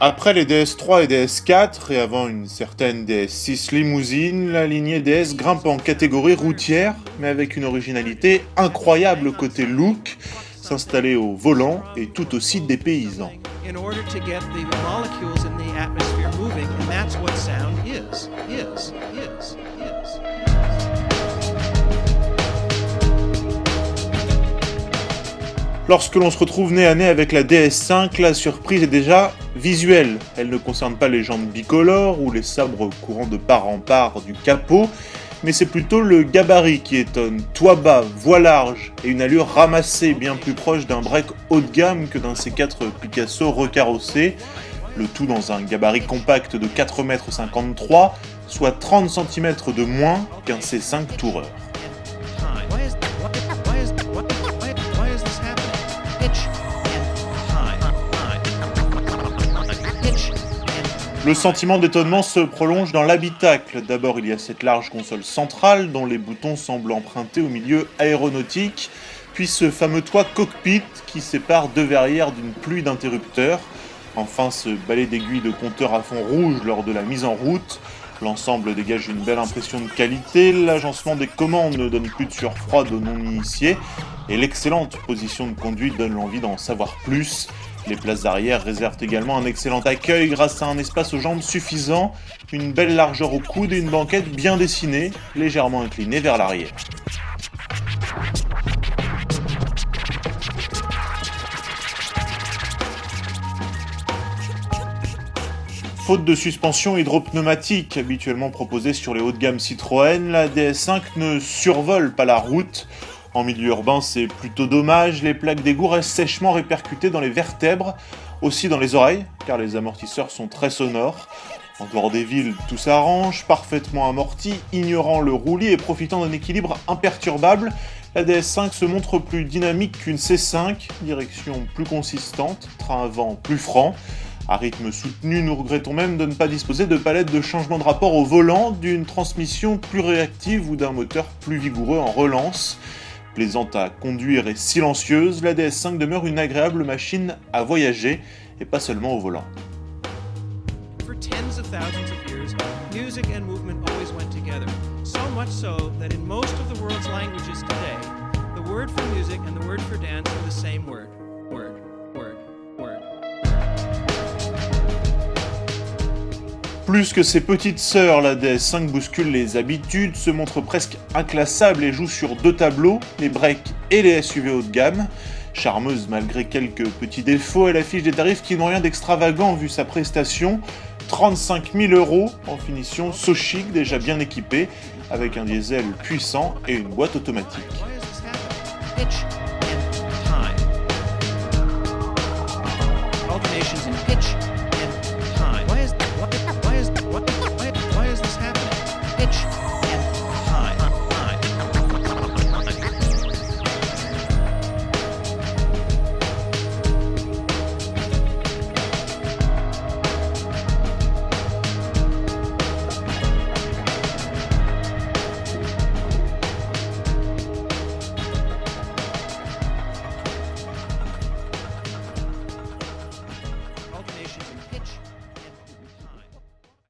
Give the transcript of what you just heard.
Après les DS3 et DS4, et avant une certaine DS6 limousine, la lignée DS grimpe en catégorie routière, mais avec une originalité incroyable côté look, s'installer au volant est tout aussi dépaysant. In order to get the molecules in the atmosphere moving, and that's what sound is. Lorsque l'on se retrouve nez à nez avec la DS5, la surprise est déjà visuelle. Elle ne concerne pas les jantes bicolores ou les sabres courant de part en part du capot, mais c'est plutôt le gabarit qui étonne. Toit bas, voie large et une allure ramassée bien plus proche d'un break haut de gamme que d'un C4 Picasso recarrossé, le tout dans un gabarit compact de 4,53 m, soit 30 cm de moins qu'un C5 Tourer. Why is this happening? Pitch and time. Pitch and Le sentiment d'étonnement se prolonge dans l'habitacle. D'abord, il y a cette large console centrale dont les boutons semblent empruntés au milieu aéronautique, puis ce fameux toit cockpit qui sépare deux verrières d'une pluie d'interrupteurs. Enfin, ce balai d'aiguilles de compteur à fond rouge lors de la mise en route. L'ensemble dégage une belle impression de qualité, l'agencement des commandes ne donne plus de surfroid aux non-initiés, et l'excellente position de conduite donne l'envie d'en savoir plus. Les places arrière réservent également un excellent accueil grâce à un espace aux jambes suffisant, une belle largeur au coude et une banquette bien dessinée, légèrement inclinée vers l'arrière. Faute de suspension hydropneumatique habituellement proposée sur les hauts de gamme Citroën, la DS5 ne survole pas la route. En milieu urbain, c'est plutôt dommage, les plaques d'égout restent sèchement répercutées dans les vertèbres, aussi dans les oreilles, car les amortisseurs sont très sonores. En dehors des villes, tout s'arrange, parfaitement amorti, ignorant le roulis et profitant d'un équilibre imperturbable. La DS5 se montre plus dynamique qu'une C5, direction plus consistante, train avant plus franc. À rythme soutenu, nous regrettons même de ne pas disposer de palettes de changement de rapport au volant, d'une transmission plus réactive ou d'un moteur plus vigoureux en relance. Plaisante à conduire et silencieuse, la DS5 demeure une agréable machine à voyager, et pas seulement au volant. for tens of thousands of years, music and movement always went together. So much so that in most of the world's languages today, the word for music and the word for dance are the same word. Word. Plus que ses petites sœurs, la DS5 bouscule les habitudes, se montre presque inclassable et joue sur deux tableaux, les breaks et les SUV haut de gamme. Charmeuse malgré quelques petits défauts, elle affiche des tarifs qui n'ont rien d'extravagant vu sa prestation. 35 000 € en finition so chic, déjà bien équipée, avec un diesel puissant et une boîte automatique. Why is this happening? Pitch and time. Alternations in pitch